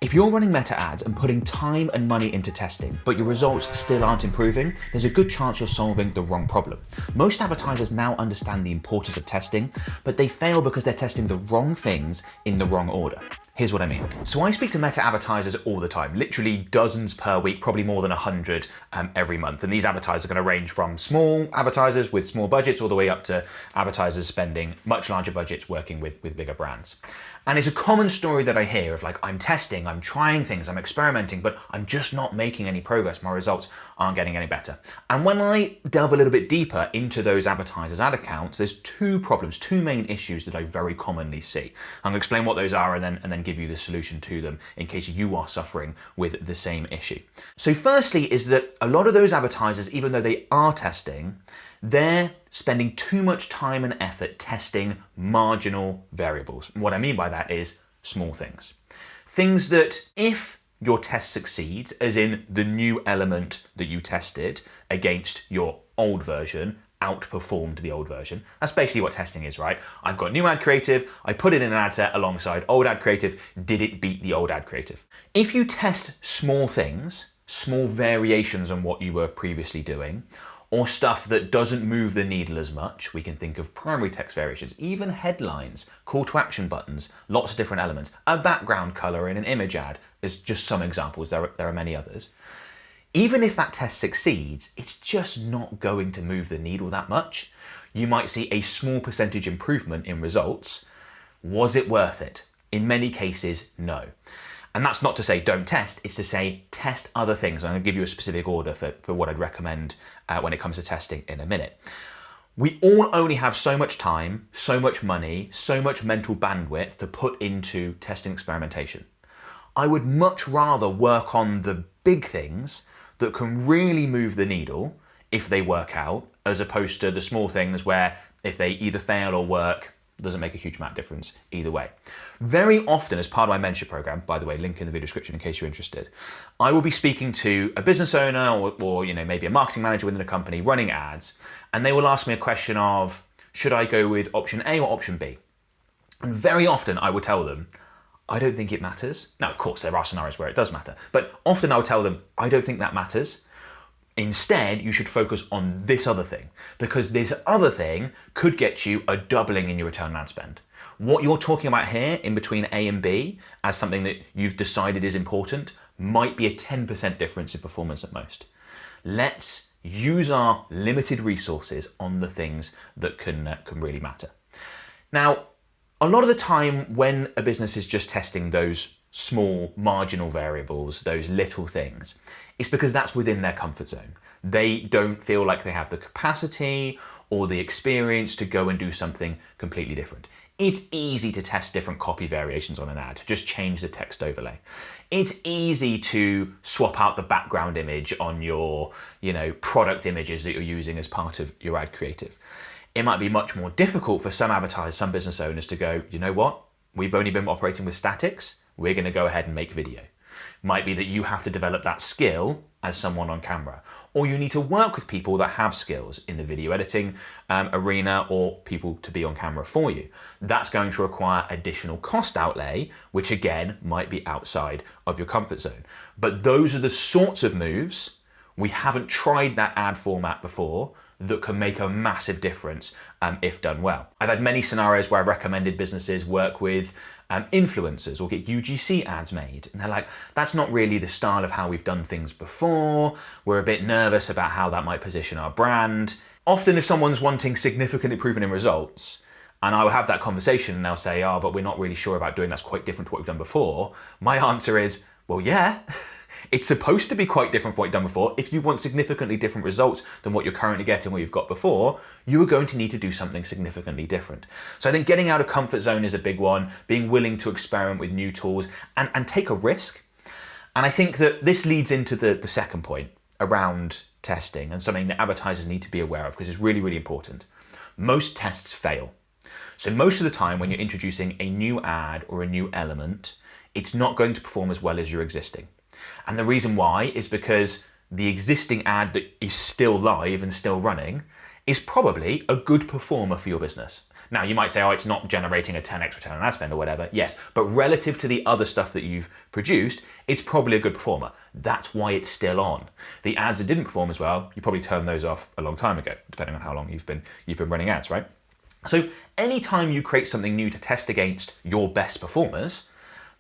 If you're running meta ads and putting time and money into testing, but your results still aren't improving, there's a good chance you're solving the wrong problem. Most advertisers now understand the importance of testing, but they fail because they're testing the wrong things in the wrong order. Here's what I mean. So I speak to meta advertisers all the time, literally dozens per week, probably more than 100 every month. And these advertisers are going to range from small advertisers with small budgets all the way up to advertisers spending much larger budgets working with bigger brands. And it's a common story that I hear of like, I'm testing, I'm trying things, I'm experimenting, but I'm just not making any progress. My results aren't getting any better. And when I delve a little bit deeper into those advertisers' ad accounts, there's two main issues that I very commonly see. I'm going to explain what those are and then give you the solution to them in case you are suffering with the same issue. So firstly is that a lot of those advertisers, even though they are testing, they're spending too much time and effort testing marginal variables. What I mean by that is small things. Things that if your test succeeds, as in the new element that you tested against your old version, outperformed the old version. That's basically what testing is, right? I've got new ad creative, I put it in an ad set alongside old ad creative, did it beat the old ad creative? If you test small things, small variations on what you were previously doing, or stuff that doesn't move the needle as much, we can think of primary text variations, even headlines, call to action buttons, lots of different elements, a background color in an image ad is just some examples, there are many others. Even if that test succeeds, it's just not going to move the needle that much. You might see a small percentage improvement in results. Was it worth it? In many cases, no. And that's not to say don't test, it's to say test other things. I'm going to give you a specific order for what I'd recommend when it comes to testing in a minute. We all only have so much time, so much money, so much mental bandwidth to put into testing experimentation. I would much rather work on the big things that can really move the needle if they work out, as opposed to the small things where if they either fail or work, doesn't make a huge amount of difference either way. Very often as part of my mentorship program, by the way, link in the video description in case you're interested, I will be speaking to a business owner or maybe a marketing manager within a company running ads, and they will ask me a question of, should I go with option A or option B? And very often I will tell them, I don't think it matters. Now, of course, there are scenarios where it does matter, but often I'll tell them, I don't think that matters. Instead, you should focus on this other thing, because this other thing could get you a doubling in your return on ad spend. What you're talking about here in between A and B as something that you've decided is important might be a 10% difference in performance at most. Let's use our limited resources on the things that can really matter. Now, a lot of the time when a business is just testing those small marginal variables, those little things, it's because that's within their comfort zone. They don't feel like they have the capacity or the experience to go and do something completely different. It's easy to test different copy variations on an ad, just change the text overlay. It's easy to swap out the background image on your, product images that you're using as part of your ad creative. It might be much more difficult for some advertisers, some business owners to go, you know what? We've only been operating with statics. We're going to go ahead and make video. Might be that you have to develop that skill as someone on camera, or you need to work with people that have skills in the video editing arena or people to be on camera for you. That's going to require additional cost outlay, which again might be outside of your comfort zone. But those are the sorts of moves, we haven't tried that ad format before, that can make a massive difference if done well. I've had many scenarios where I've recommended businesses work with influencers or get UGC ads made. And they're like, that's not really the style of how we've done things before. We're a bit nervous about how that might position our brand. Often if someone's wanting significant improvement in results, and I will have that conversation and they'll say, but we're not really sure about doing that's quite different to what we've done before. My answer is, well, yeah. It's supposed to be quite different from what you've done before. If you want significantly different results than what you're currently getting, what you've got before, you are going to need to do something significantly different. So I think getting out of comfort zone is a big one, being willing to experiment with new tools and take a risk. And I think that this leads into the second point around testing and something that advertisers need to be aware of because it's really, really important. Most tests fail. So most of the time when you're introducing a new ad or a new element, it's not going to perform as well as your existing. And the reason why is because the existing ad that is still live and still running is probably a good performer for your business. Now, you might say, oh, it's not generating a 10x return on ad spend or whatever. Yes, but relative to the other stuff that you've produced, it's probably a good performer. That's why it's still on. The ads that didn't perform as well, you probably turned those off a long time ago, depending on how long you've been running ads, right? So anytime you create something new to test against your best performers,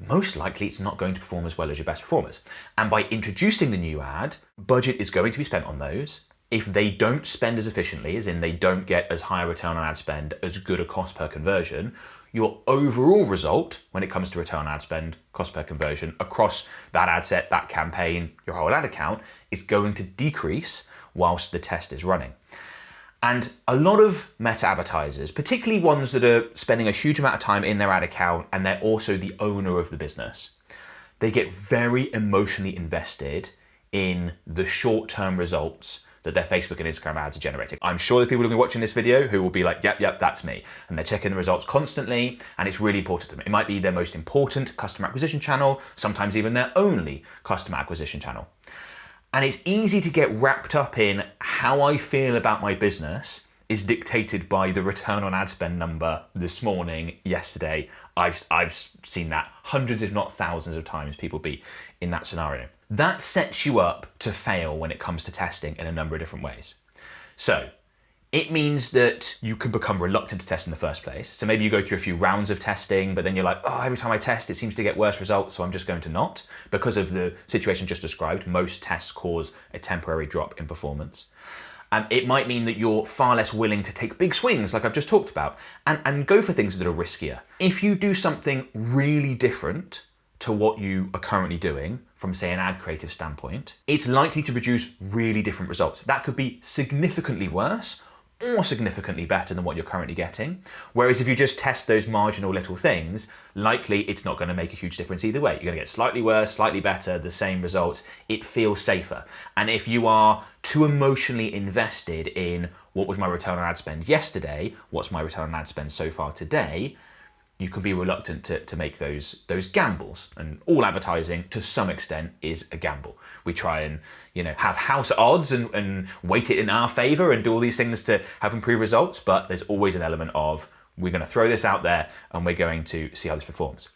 most likely it's not going to perform as well as your best performers. And by introducing the new ad, budget is going to be spent on those. If they don't spend as efficiently, as in they don't get as high a return on ad spend, as good a cost per conversion, your overall result when it comes to return on ad spend, cost per conversion across that ad set, that campaign, your whole ad account is going to decrease whilst the test is running. And a lot of meta advertisers, particularly ones that are spending a huge amount of time in their ad account and they're also the owner of the business, they get very emotionally invested in the short-term results that their Facebook and Instagram ads are generating. I'm sure there's people who will be watching this video who will be like, yep, that's me. And they're checking the results constantly, and it's really important to them. It might be their most important customer acquisition channel, sometimes even their only customer acquisition channel. And it's easy to get wrapped up in how I feel about my business is dictated by the return on ad spend number this morning, yesterday. I've seen that hundreds, if not thousands of times, people be in that scenario. That sets you up to fail when it comes to testing in a number of different ways. So it means that you can become reluctant to test in the first place. So maybe you go through a few rounds of testing, but then you're like, oh, every time I test, it seems to get worse results, so I'm just going to not. Because of the situation just described, most tests cause a temporary drop in performance. It might mean that you're far less willing to take big swings, like I've just talked about, and go for things that are riskier. If you do something really different to what you are currently doing, from say an ad creative standpoint, it's likely to produce really different results. That could be significantly worse or significantly better than what you're currently getting. Whereas if you just test those marginal little things, likely it's not going to make a huge difference either way. You're going to get slightly worse, slightly better, the same results. It feels safer. And if you are too emotionally invested in what was my return on ad spend yesterday, what's my return on ad spend so far today, you can be reluctant to make those gambles. And all advertising, to some extent, is a gamble. We try and have house odds and weight it in our favor and do all these things to have improved results, but there's always an element of, we're going to throw this out there and we're going to see how this performs.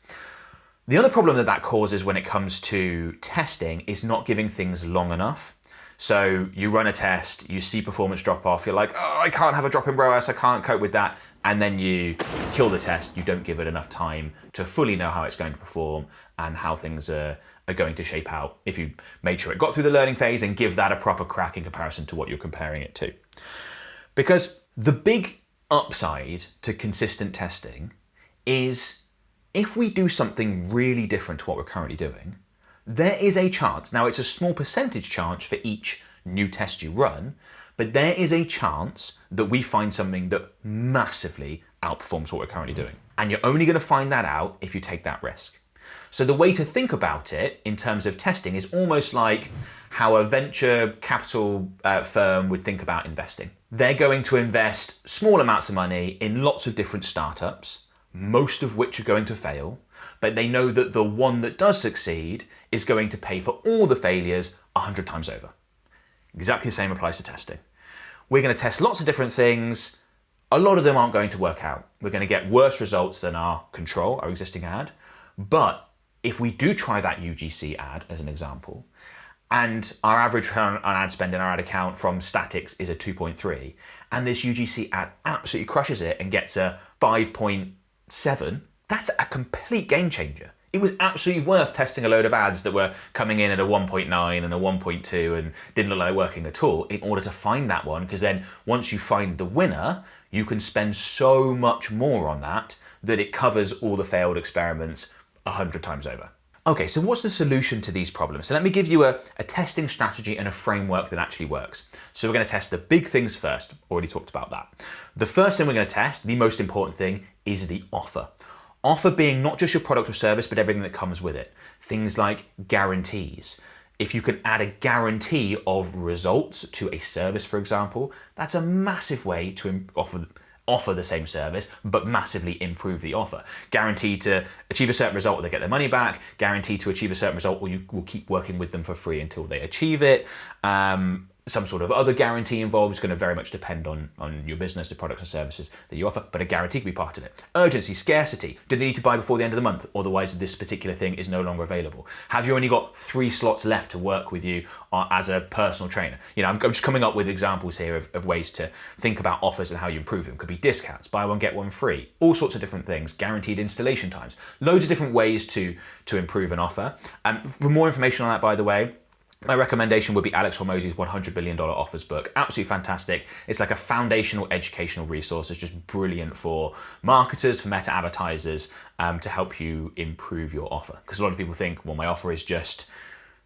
The other problem that causes when it comes to testing is not giving things long enough. So you run a test, you see performance drop off, you're like, oh, I can't have a drop in ROAS, I can't cope with that. And then you kill the test, you don't give it enough time to fully know how it's going to perform and how things are going to shape out if you made sure it got through the learning phase and give that a proper crack in comparison to what you're comparing it to. Because the big upside to consistent testing is if we do something really different to what we're currently doing, there is a chance, now it's a small percentage chance for each new test you run, but there is a chance that we find something that massively outperforms what we're currently doing. And you're only going to find that out if you take that risk. So the way to think about it in terms of testing is almost like how a venture capital firm would think about investing. They're going to invest small amounts of money in lots of different startups, most of which are going to fail, but they know that the one that does succeed is going to pay for all the failures 100 times over. Exactly the same applies to testing. We're going to test lots of different things. A lot of them aren't going to work out. We're going to get worse results than our control, our existing ad. But if we do try that UGC ad as an example, and our average return on ad spend in our ad account from statics is a 2.3, and this UGC ad absolutely crushes it and gets a 5.7, that's a complete game changer. It was absolutely worth testing a load of ads that were coming in at a 1.9 and a 1.2 and didn't look like working at all in order to find that one, because then once you find the winner, you can spend so much more on that it covers all the failed experiments 100 times over. Okay, so what's the solution to these problems? So let me give you a testing strategy and a framework that actually works. So we're going to test the big things first. Already talked about that. The first thing we're going to test, the most important thing, is the offer. Offer being not just your product or service, but everything that comes with it. Things like guarantees. If you can add a guarantee of results to a service, for example, that's a massive way to offer the same service, but massively improve the offer. Guaranteed to achieve a certain result or they get their money back, guaranteed to achieve a certain result or you will keep working with them for free until they achieve it. some sort of other guarantee involved. It's going to very much depend on your business, the products and services that you offer, but a guarantee can be part of it. Urgency, scarcity. Do they need to buy before the end of the month? Otherwise, this particular thing is no longer available. Have you only got 3 slots left to work with you as a personal trainer? You know, I'm just coming up with examples here of ways to think about offers and how you improve them. Could be discounts, buy one, get one free, all sorts of different things, guaranteed installation times, loads of different ways to improve an offer. For more information on that, by the way, my recommendation would be Alex Hormozi's $100 Billion Offers book. Absolutely fantastic. It's like a foundational educational resource. It's just brilliant for marketers, for meta advertisers, to help you improve your offer. Because a lot of people think, well, my offer is just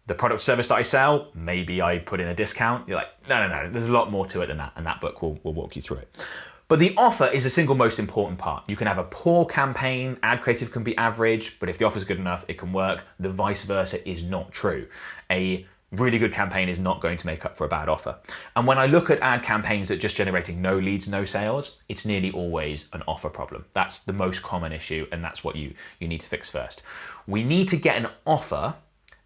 the product or service that I sell. Maybe I put in a discount. You're like, no. There's a lot more to it than that. And that book will walk you through it. But the offer is the single most important part. You can have a poor campaign, ad creative can be average, but if the offer is good enough, it can work. The vice versa is not true. A really good campaign is not going to make up for a bad offer. And when I look at ad campaigns that are just generating no leads, no sales, it's nearly always an offer problem. That's the most common issue, and that's what you need to fix first. We need to get an offer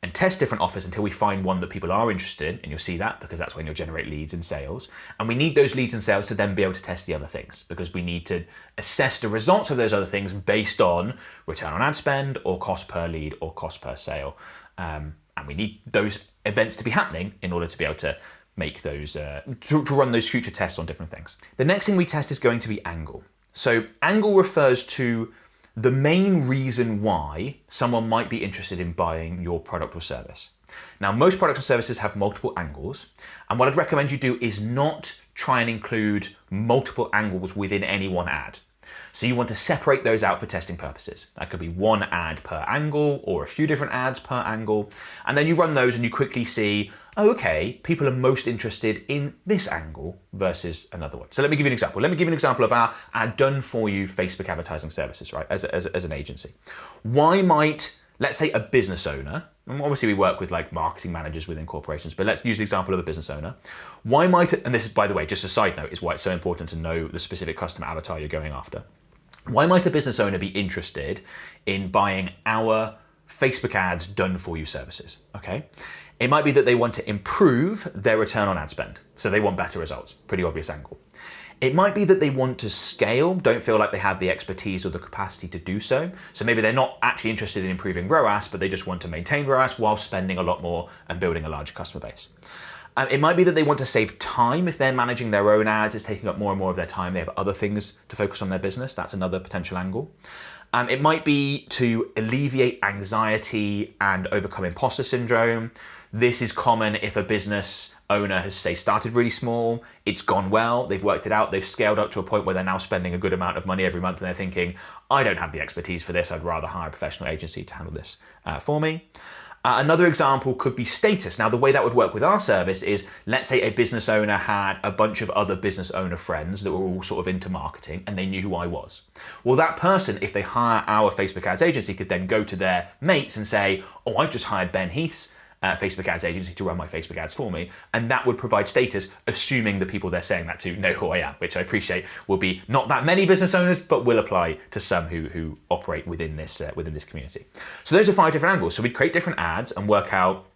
and test different offers until we find one that people are interested in, and you'll see that because that's when you'll generate leads and sales. And we need those leads and sales to then be able to test the other things, because we need to assess the results of those other things based on return on ad spend or cost per lead or cost per sale. And we need those events to be happening in order to be able to make those, to run those future tests on different things. The next thing we test is going to be angle. So angle refers to the main reason why someone might be interested in buying your product or service. Now, most products and services have multiple angles, and what I'd recommend you do is not try and include multiple angles within any one ad. So you want to separate those out for testing purposes. That could be one ad per angle or a few different ads per angle. And then you run those and you quickly see, oh, okay, people are most interested in this angle versus another one. So let me give you an example. Let me give you an example of our done for you Facebook advertising services, right, as an agency. Why might, let's say, a business owner, and obviously we work with like marketing managers within corporations, but let's use the example of a business owner. Why might it, and this is, by the way, just a side note, is why it's so important to know the specific customer avatar you're going after. Why might a business owner be interested in buying our Facebook ads done for you services? Okay. It might be that they want to improve their return on ad spend. So they want better results. Pretty obvious angle. It might be that they want to scale, don't feel like they have the expertise or the capacity to do so. So maybe they're not actually interested in improving ROAS, but they just want to maintain ROAS while spending a lot more and building a larger customer base. It might be that they want to save time if they're managing their own ads, it's taking up more and more of their time. They have other things to focus on their business. That's another potential angle. It might be to alleviate anxiety and overcome imposter syndrome. This is common if a business owner has, say, started really small, it's gone well, they've worked it out, they've scaled up to a point where they're now spending a good amount of money every month and they're thinking, I don't have the expertise for this, I'd rather hire a professional agency to handle this for me. Another example could be status. Now, the way that would work with our service is, let's say a business owner had a bunch of other business owner friends that were all sort of into marketing and they knew who I was. Well, that person, if they hire our Facebook ads agency, could then go to their mates and say, oh, I've just hired Ben Heath's Facebook ads agency to run my Facebook ads for me. And that would provide status, assuming the people they're saying that to know who I am, which I appreciate will be not that many business owners, but will apply to some who operate within this community. So those are 5 different angles. So we'd create different ads and work out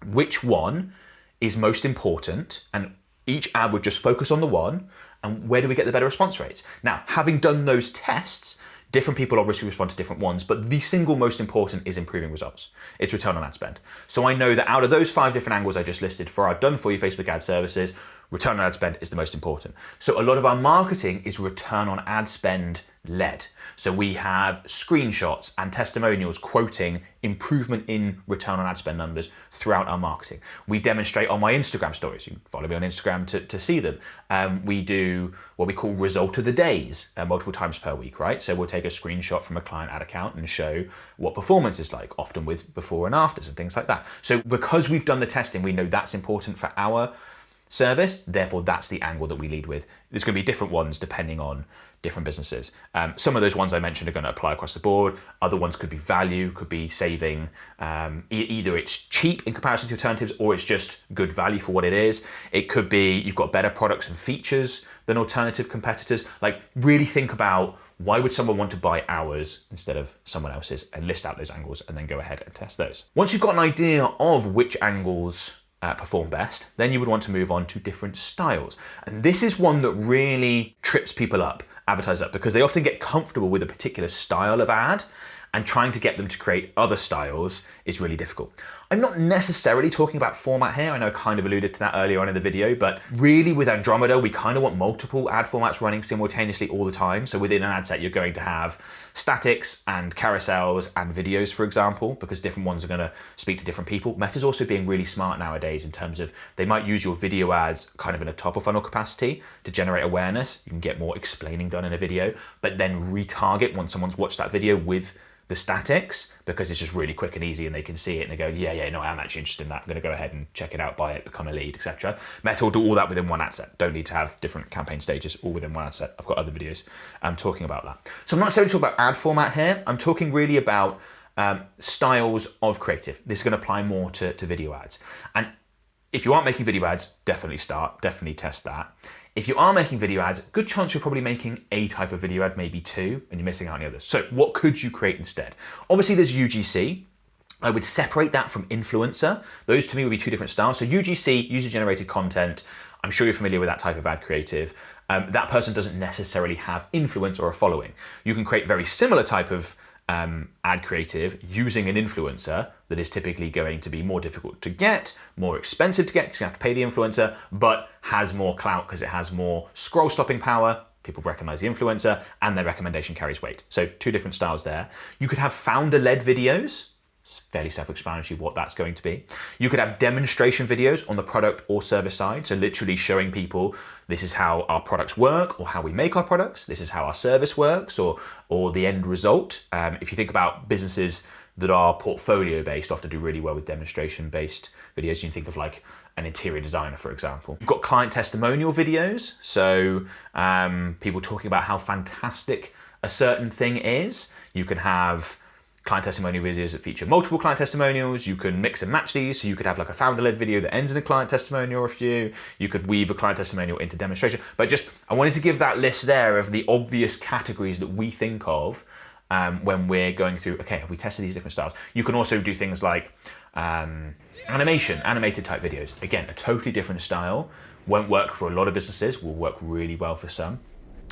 which one is most important, and each ad would just focus on the one, and where do we get the better response rates? Now, having done those tests, different people obviously respond to different ones, but the single most important is improving results. It's return on ad spend. So I know that out of those 5 different angles I just listed for our done for you Facebook ad services, return on ad spend is the most important. So a lot of our marketing is return on ad spend led. So we have screenshots and testimonials quoting improvement in return on ad spend numbers throughout our marketing. We demonstrate on my Instagram stories. You can follow me on Instagram to see them. We do what we call result of the days multiple times per week, right? So we'll take a screenshot from a client ad account and show what performance is like, often with before and afters and things like that. So because we've done the testing, we know that's important for our service, therefore that's the angle that we lead with. There's going to be different ones depending on different businesses. Some of those ones I mentioned are going to apply across the board. Other ones could be value, could be saving. Either it's cheap in comparison to alternatives or it's just good value for what it is. It could be you've got better products and features than alternative competitors. Like, really think about, why would someone want to buy ours instead of someone else's, and list out those angles and then go ahead and test those. Once you've got an idea of which angles perform best, then you would want to move on to different styles. And this is one that really trips people up, advertisers up, because they often get comfortable with a particular style of ad, and trying to get them to create other styles is really difficult. I'm not necessarily talking about format here. I know I kind of alluded to that earlier on in the video, but really with Andromeda, we kind of want multiple ad formats running simultaneously all the time. So within an ad set, you're going to have statics and carousels and videos, for example, because different ones are going to speak to different people. Meta's also being really smart nowadays in terms of they might use your video ads kind of in a top of funnel capacity to generate awareness. You can get more explaining done in a video, but then retarget once someone's watched that video with the statics, because it's just really quick and easy and they can see it and they go, yeah, no, I'm actually interested in that. I'm going to go ahead and check it out, buy it, become a lead, etc. Meta will do all that within one ad set. Don't need to have different campaign stages all within one ad set. I've got other videos talking about that. So I'm not necessarily talking about ad format here. I'm talking really about styles of creative. This is going to apply more to video ads. And if you aren't making video ads, definitely test that. If you are making video ads, good chance you're probably making a type of video ad, maybe two, and you're missing out on the others. So what could you create instead? Obviously there's UGC. I would separate that from influencer. Those to me would be two different styles. So UGC, user-generated content, I'm sure you're familiar with that type of ad creative. That person doesn't necessarily have influence or a following. You can create very similar type of ad creative using an influencer that is typically going to be more difficult to get, more expensive to get because you have to pay the influencer, but has more clout because it has more scroll stopping power. People recognize the influencer and their recommendation carries weight. So two different styles there. You could have founder-led videos. It's fairly self-explanatory what that's going to be. You could have demonstration videos on the product or service side. So literally showing people this is how our products work or how we make our products. This is how our service works or the end result. If you think about businesses that are portfolio based, often do really well with demonstration based videos. You can think of like an interior designer, for example. You've got client testimonial videos. So people talking about how fantastic a certain thing is. You can have client testimonial videos that feature multiple client testimonials. You can mix and match these. So you could have like a founder-led video that ends in a client testimonial or a few. You could weave a client testimonial into demonstration. But just, I wanted to give that list there of the obvious categories that we think of when we're going through, okay, have we tested these different styles? You can also do things like animated type videos. Again, a totally different style. Won't work for a lot of businesses, will work really well for some.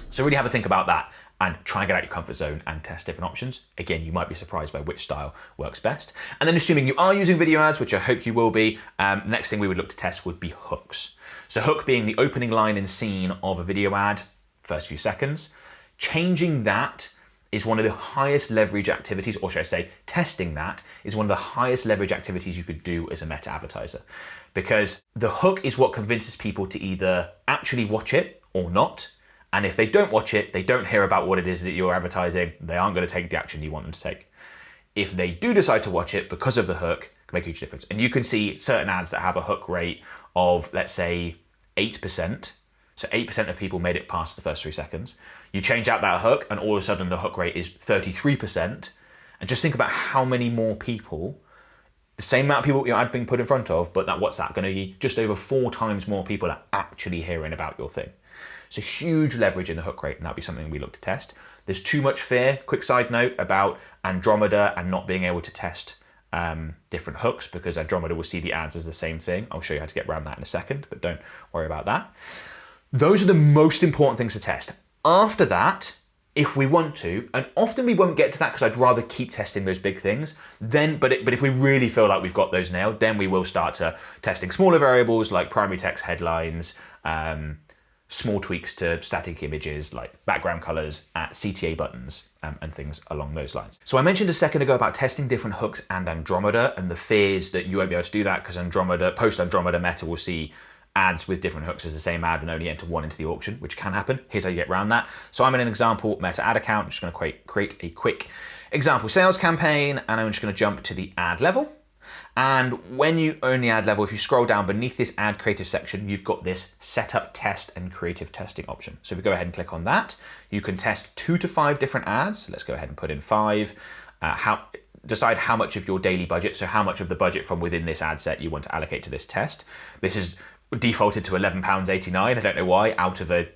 So really have a think about that and try and get out your comfort zone and test different options. Again, you might be surprised by which style works best. And then assuming you are using video ads, which I hope you will be, next thing we would look to test would be hooks. So hook being the opening line and scene of a video ad, first few seconds. Changing that is one of the highest leverage activities, or should I say, testing that is one of the highest leverage activities you could do as a Meta advertiser. Because the hook is what convinces people to either actually watch it or not. And if they don't watch it, they don't hear about what it is that you're advertising, they aren't going to take the action you want them to take. If they do decide to watch it because of the hook, it can make a huge difference. And you can see certain ads that have a hook rate of, let's say, 8%. So 8% of people made it past the first 3 seconds. You change out that hook and all of a sudden the hook rate is 33%. And just think about how many more people, the same amount of people your ad being put in front of, but what's that going to be? Just over 4 times more people are actually hearing about your thing. So huge leverage in the hook rate, and that'll be something we look to test. There's too much fear, quick side note, about Andromeda and not being able to test different hooks, because Andromeda will see the ads as the same thing. I'll show you how to get around that in a second, but don't worry about that. Those are the most important things to test. After that, if we want to, and often we won't get to that because I'd rather keep testing those big things, then, but if we really feel like we've got those nailed, then we will start to testing smaller variables like primary text headlines, small tweaks to static images like background colors, CTA buttons, and things along those lines. So I mentioned a second ago about testing different hooks and Andromeda and the fears that you won't be able to do that because Andromeda, post Andromeda, Meta will see ads with different hooks as the same ad and only enter one into the auction, which can happen. Here's how you get around that. So I'm in an example Meta ad account. I'm just going to create a quick example sales campaign, and I'm just going to jump to the ad level. And when you own the ad level, if you scroll down beneath this ad creative section, you've got this setup, test, and creative testing option. So if we go ahead and click on that, you can test 2 to 5 different ads. Let's go ahead and put in 5. Decide how much of your daily budget, so how much of the budget from within this ad set you want to allocate to this test. This is defaulted to £11.89. I don't know why, out of a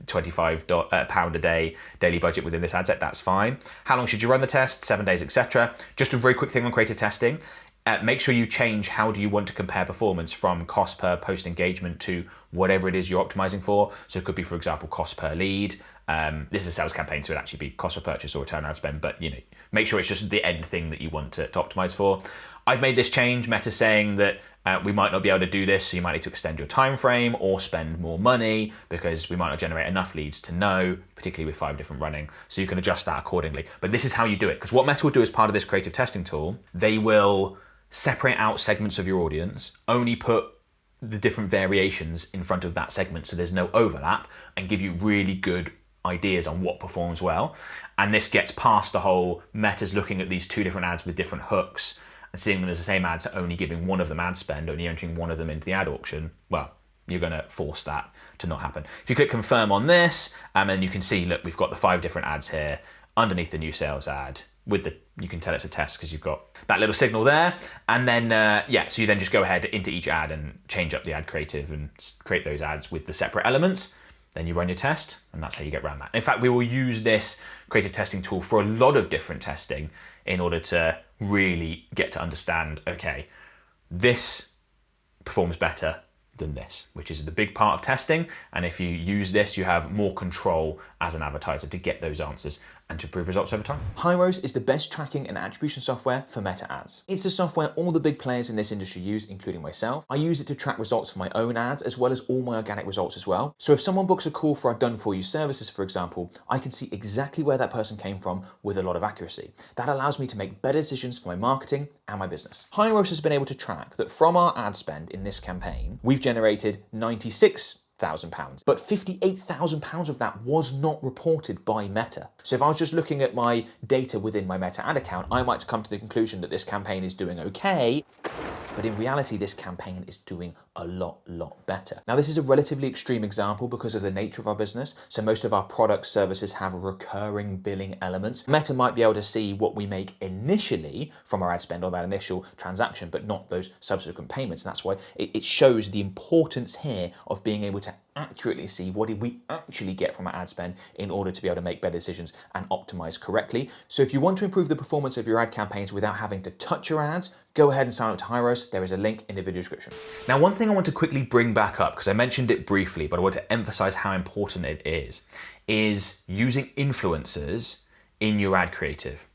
£25 a day daily budget within this ad set, that's fine. How long should you run the test? 7 days, etc. Just a very quick thing on creative testing. Make sure you change how do you want to compare performance from cost per post engagement to whatever it is you're optimizing for. So it could be, for example, cost per lead. This is a sales campaign, so it'd actually be cost per purchase or return on ad spend, but make sure it's just the end thing that you want to optimize for. I've made this change. Meta's saying that we might not be able to do this, so you might need to extend your time frame or spend more money because we might not generate enough leads to know, particularly with 5 different running. So you can adjust that accordingly. But this is how you do it, because what Meta will do as part of this creative testing tool, they will separate out segments of your audience, only put the different variations in front of that segment so there's no overlap, and give you really good ideas on what performs well. And this gets past the whole Meta's looking at these 2 different ads with different hooks and seeing them as the same ads, only giving one of them ad spend, only entering one of them into the ad auction. Well, you're going to force that to not happen. If you click confirm on this, and then you can see, look, we've got the 5 different ads here underneath the new sales ad with the, you can tell it's a test because you've got that little signal there. And then, so you then just go ahead into each ad and change up the ad creative and create those ads with the separate elements. Then you run your test, and that's how you get around that. In fact, we will use this creative testing tool for a lot of different testing in order to really get to understand, okay, this performs better than this, which is the big part of testing. And if you use this, you have more control as an advertiser to get those answers and to improve results over time. Hyros is the best tracking and attribution software for meta ads. It's the software all the big players in this industry use, including myself. I use it to track results for my own ads, as well as all my organic results as well. So if someone books a call for our done-for-you services, for example, I can see exactly where that person came from with a lot of accuracy. That allows me to make better decisions for my marketing and my business. Hyros has been able to track that from our ad spend in this campaign, we've generated £96,000, but £58,000 of that was not reported by Meta. So if I was just looking at my data within my Meta ad account, I might come to the conclusion that this campaign is doing okay, but in reality, this campaign is doing a lot better. Now, this is a relatively extreme example because of the nature of our business. So most of our products, services have recurring billing elements. Meta might be able to see what we make initially from our ad spend on that initial transaction, but not those subsequent payments. And that's why it shows the importance here of being able to accurately see what did we actually get from our ad spend in order to be able to make better decisions and optimize correctly. So if you want to improve the performance of your ad campaigns without having to touch your ads, go ahead and sign up to Hyros. There is a link in the video description. Now, one thing I want to quickly bring back up, because I mentioned it briefly, but I want to emphasize how important it is using influencers in your ad creative.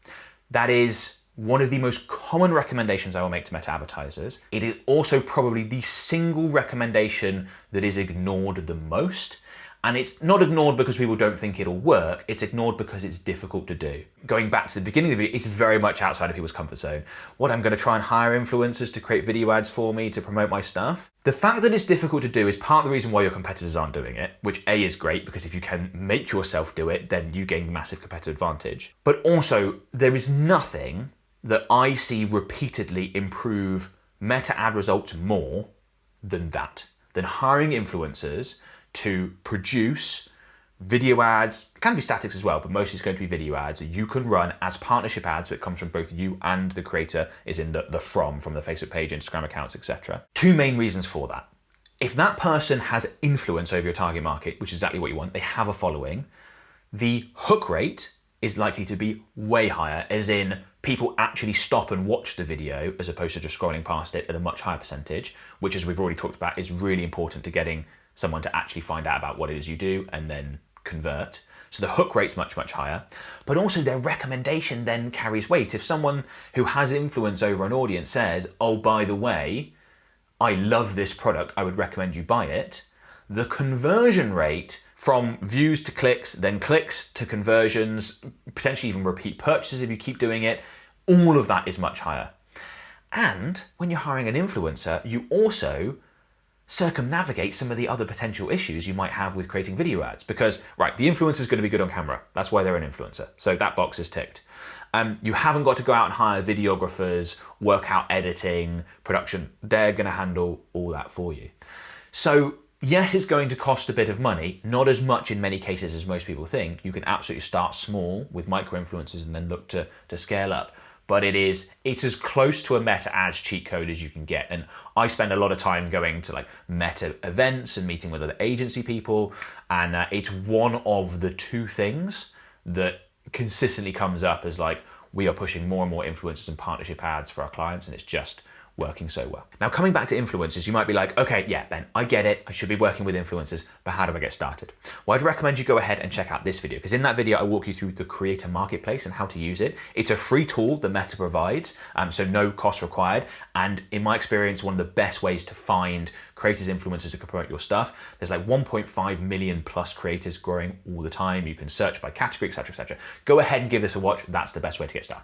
That is one of the most common recommendations I will make to meta advertisers. It is also probably the single recommendation that is ignored the most. And it's not ignored because people don't think it'll work, it's ignored because it's difficult to do. Going back to the beginning of the video, it's very much outside of people's comfort zone. What, I'm gonna try and hire influencers to create video ads for me to promote my stuff? The fact that it's difficult to do is part of the reason why your competitors aren't doing it, which A is great because if you can make yourself do it, then you gain massive competitive advantage. But also, there is nothing that I see repeatedly improve meta ad results more than that, than hiring influencers to produce video ads. It can be statics as well, but mostly it's going to be video ads that you can run as partnership ads, so it comes from both you and the creator, is in the from the Facebook page, Instagram accounts, etc. 2 main reasons for that. If that person has influence over your target market, which is exactly what you want, they have a following, the hook rate is likely to be way higher, as in people actually stop and watch the video as opposed to just scrolling past it at a much higher percentage, which, as we've already talked about, is really important to getting someone to actually find out about what it is you do and then convert. So the hook rate's much higher, but also their recommendation then carries weight. If someone who has influence over an audience says, oh, by the way, I love this product, I would recommend you buy it, the conversion rate from views to clicks, then clicks to conversions, potentially even repeat purchases if you keep doing it, all of that is much higher. And when you're hiring an influencer, you also circumnavigate some of the other potential issues you might have with creating video ads, because, right, the influencer is going to be good on camera. That's why they're an influencer. So that box is ticked. You haven't got to go out and hire videographers, work out editing, production. They're going to handle all that for you. So yes, it's going to cost a bit of money, not as much in many cases as most people think. You can absolutely start small with micro-influencers and then look to scale up. But it's as close to a meta ads cheat code as you can get. And I spend a lot of time going to like meta events and meeting with other agency people. And it's one of the 2 things that consistently comes up as like, we are pushing more and more influencers and partnership ads for our clients, and it's just working so well. Now, coming back to influencers, you might be like, okay, yeah, Ben, I get it. I should be working with influencers, but how do I get started? Well, I'd recommend you go ahead and check out this video, because in that video, I walk you through the creator marketplace and how to use it. It's a free tool that Meta provides, so no cost required. And in my experience, one of the best ways to find creators, influencers who can promote your stuff. There's like 1.5 million plus creators growing all the time. You can search by category, etc., etc. Go ahead and give this a watch. That's the best way to get started.